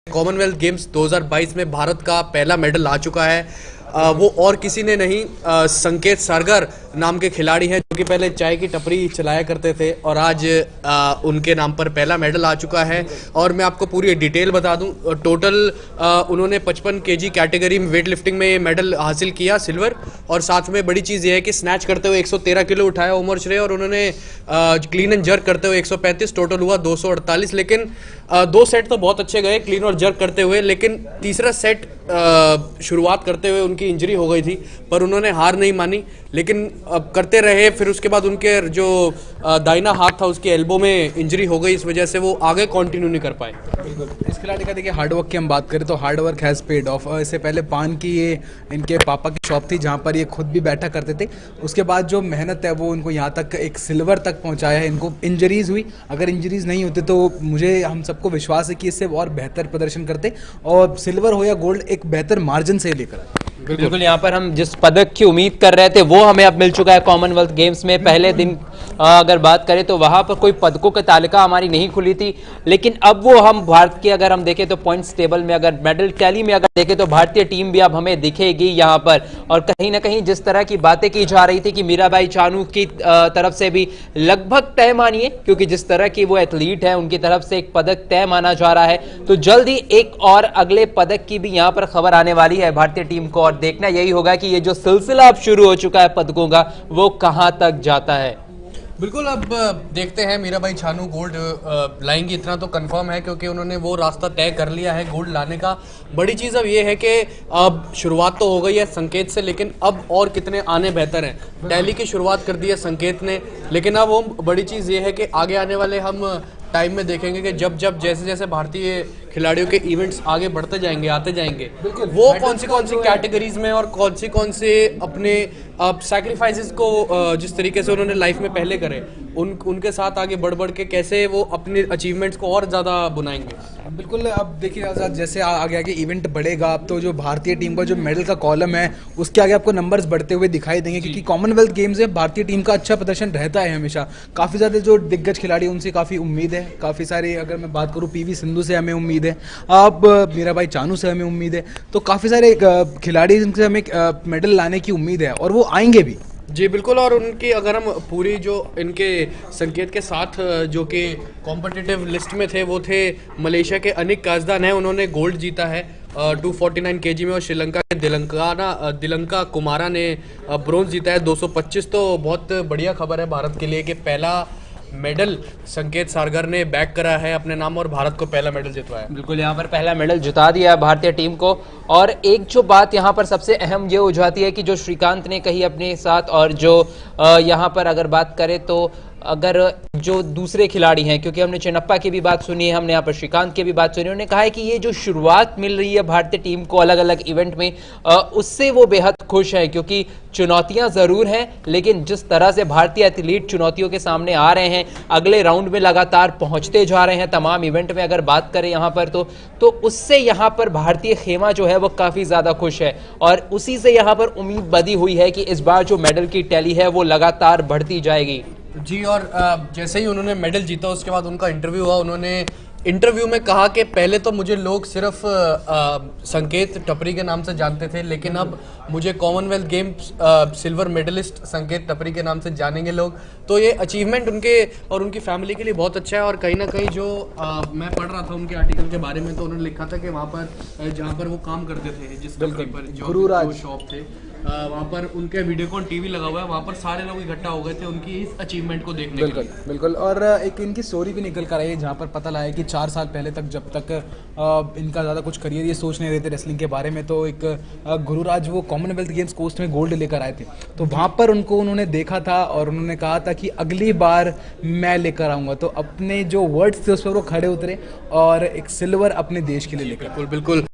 Commonwealth games 2022 में भारत का पहला मेडल आ चुका है। वो और किसी ने नहीं, संकेत सारगर नाम के खिलाड़ी हैं जो कि पहले चाय की टपरी चलाया करते थे और आज उनके नाम पर पहला मेडल आ चुका है। और मैं आपको पूरी डिटेल बता दूं, टोटल उन्होंने 55 केजी कैटेगरी में वेट लिफ्टिंग में ये मेडल हासिल किया, सिल्वर। और साथ में बड़ी चीज़ ये है कि स्नैच करते हुए 113 किलो उठाया उमर श्रेय, और उन्होंने क्लीन एंड जर्क करते हुए 135, टोटल हुआ 248। लेकिन 2 सेट तो बहुत अच्छे गए क्लीन और जर्क करते हुए, लेकिन तीसरा सेट शुरुआत करते हुए उनकी इंजरी हो गई थी, पर उन्होंने हार नहीं मानी, लेकिन करते रहे। फिर उसके बाद उनके जो दाहिना हाथ था उसके एल्बो में इंजरी हो गई, इस वजह से वो आगे कंटिन्यू नहीं कर पाए। बिल्कुल, इस खिलाड़ी का देखिए हार्डवर्क की हम बात करें तो हार्डवर्क हैज़ पेड ऑफ। इससे पहले पान की ये इनके पापा की शॉप थी जहाँ पर ये खुद भी बैठा करते थे। उसके बाद जो मेहनत है वो उनको यहाँ तक एक सिल्वर तक पहुँचाया है। इनको इंजरीज़ हुई, अगर इंजरीज़ नहीं होती तो मुझे हम सबको विश्वास है कि इससे और बेहतर प्रदर्शन करते और सिल्वर हो या गोल्ड एक बेहतर मार्जिन से लेकर आए। बिल्कुल, यहाँ पर हम जिस पदक की उम्मीद कर रहे थे वो हमें अब मिल चुका है। कॉमनवेल्थ गेम्स में पहले दिन अगर बात करें तो वहाँ पर कोई पदकों की तालिका हमारी नहीं खुली थी, लेकिन अब वो हम भारत के अगर हम देखें तो पॉइंट्स टेबल में, अगर मेडल टैली में अगर देखें तो भारतीय टीम भी अब हमें दिखेगी यहाँ पर। और कहीं ना कहीं जिस तरह की बातें की जा रही थी कि मीराबाई चानू की तरफ से भी लगभग तय मानिए, क्योंकि जिस तरह की वो एथलीट है उनकी तरफ से एक पदक तय माना जा रहा है, तो जल्द ही एक और अगले पदक की भी यहाँ पर खबर आने वाली है भारतीय टीम को। और देखना यही होगा कि ये जो सिलसिला अब शुरू हो चुका है पदकों का वो कहां तक जाता है। बिल्कुल, अब देखते हैं मीराबाई चानू गोल्ड लाएंगी, इतना तो कंफर्म है क्योंकि उन्होंने वो रास्ता तय कर लिया है गोल्ड लाने का। बड़ी चीज़ अब ये है कि अब शुरुआत तो हो गई है संकेत से, लेकिन अब और कितने आने बेहतर हैं। दिल्ली की शुरुआत कर दी है संकेत ने, लेकिन अब वो बड़ी चीज़ ये है कि आगे आने वाले हम टाइम में देखेंगे कि जब जब जैसे जैसे भारतीय खिलाड़ियों के इवेंट्स आगे बढ़ते जाएंगे, आते जाएंगे, वो कौन सी कैटेगरीज में और कौन से अपने सैक्रिफाइसेस को जिस तरीके से उन्होंने लाइफ में पहले करे, उनके साथ आगे बढ़ बढ़ के कैसे वो अपने अचीवमेंट्स को और ज़्यादा बुनाएंगे। बिल्कुल, अब देखिए आज़ाद, जैसे आगे आगे इवेंट बढ़ेगा अब तो जो भारतीय टीम का जो मेडल का कॉलम है उसके आगे आपको नंबर्स बढ़ते हुए दिखाई देंगे, क्योंकि कॉमनवेल्थ गेम्स में भारतीय टीम का अच्छा प्रदर्शन रहता है हमेशा। काफ़ी ज़्यादा जो दिग्गज खिलाड़ी उनसे काफ़ी उम्मीद है, काफ़ी सारे, अगर मैं बात करूँ पीवी सिंधु से हमें उम्मीद है, अब मीराबाई चानू से हमें उम्मीद है, तो काफ़ी सारे खिलाड़ी जिनसे हमें मेडल लाने की उम्मीद है और वो आएंगे भी। जी बिल्कुल, और उनकी अगर हम पूरी जो इनके संकेत के साथ जो कि कॉम्पिटिटिव लिस्ट में थे वो थे मलेशिया के अनिक काजदान है, उन्होंने गोल्ड जीता है 249 केजी में, और श्रीलंका के दिलंका कुमारा ने ब्रोंज जीता है 225। तो बहुत बढ़िया खबर है भारत के लिए कि पहला मेडल संकेत सारगर ने बैक करा है अपने नाम और भारत को पहला मेडल जितवाया। बिल्कुल, यहाँ पर पहला मेडल जिता दिया है भारतीय टीम को। और एक जो बात यहाँ पर सबसे अहम ये हो जाती है कि जो श्रीकांत ने कही अपने साथ, और जो यहाँ पर अगर बात करें तो अगर जो दूसरे खिलाड़ी हैं, क्योंकि हमने चिन्नप्पा की भी बात सुनी है, हमने यहाँ पर श्रीकांत की भी बात सुनी, उन्होंने कहा है कि ये जो शुरुआत मिल रही है भारतीय टीम को अलग अलग इवेंट में, उससे वो बेहद खुश है, क्योंकि चुनौतियां ज़रूर हैं, लेकिन जिस तरह से भारतीय एथलीट चुनौतियों के सामने आ रहे हैं, अगले राउंड में लगातार पहुंचते जा रहे हैं तमाम इवेंट में, अगर बात करें यहाँ पर तो उससे यहाँ पर भारतीय खेमा जो है वो काफ़ी ज़्यादा खुश है। और उसी से यहाँ पर उम्मीद बंधी हुई है कि इस बार जो मेडल की टैली है वो लगातार बढ़ती जाएगी। जी, और जैसे ही उन्होंने मेडल जीता उसके बाद उनका इंटरव्यू हुआ, उन्होंने इंटरव्यू में कहा कि पहले तो मुझे लोग सिर्फ संकेत टपरी के नाम से जानते थे, लेकिन अब मुझे कॉमनवेल्थ गेम्स सिल्वर मेडलिस्ट संकेत टपरी के नाम से जानेंगे लोग। तो ये अचीवमेंट उनके और उनकी फैमिली के लिए बहुत अच्छा है। और कहीं ना कहीं जो मैं पढ़ रहा था उनके आर्टिकल के बारे में, तो उन्होंने लिखा था कि वहाँ पर जहाँ पर वो काम करते थे, जिस कंपनी पर जो शॉप थे, वहाँ पर उनके वीडियोकॉन टीवी लगा हुआ है, वहाँ पर सारे लोग इकट्ठा हो गए थे उनकी इस अचीवमेंट को देखने के लिए। बिल्कुल, और एक इनकी स्टोरी भी निकल कर आई है जहाँ पर पता लगा कि 4 साल पहले तक, जब तक इनका ज़्यादा कुछ करियर ये सोच नहीं रहे थे रेसलिंग के बारे में, तो एक गुरुराज वो कॉमनवेल्थ गेम्स कोस्ट में गोल्ड लेकर आए थे, तो वहाँ पर उन्होंने देखा था और उन्होंने कहा था कि अगली बार मैं लेकर आऊँगा। तो अपने जो वर्ड्स थे उस पर वो खड़े उतरे और एक सिल्वर अपने देश के लिए लेकर। बिल्कुल,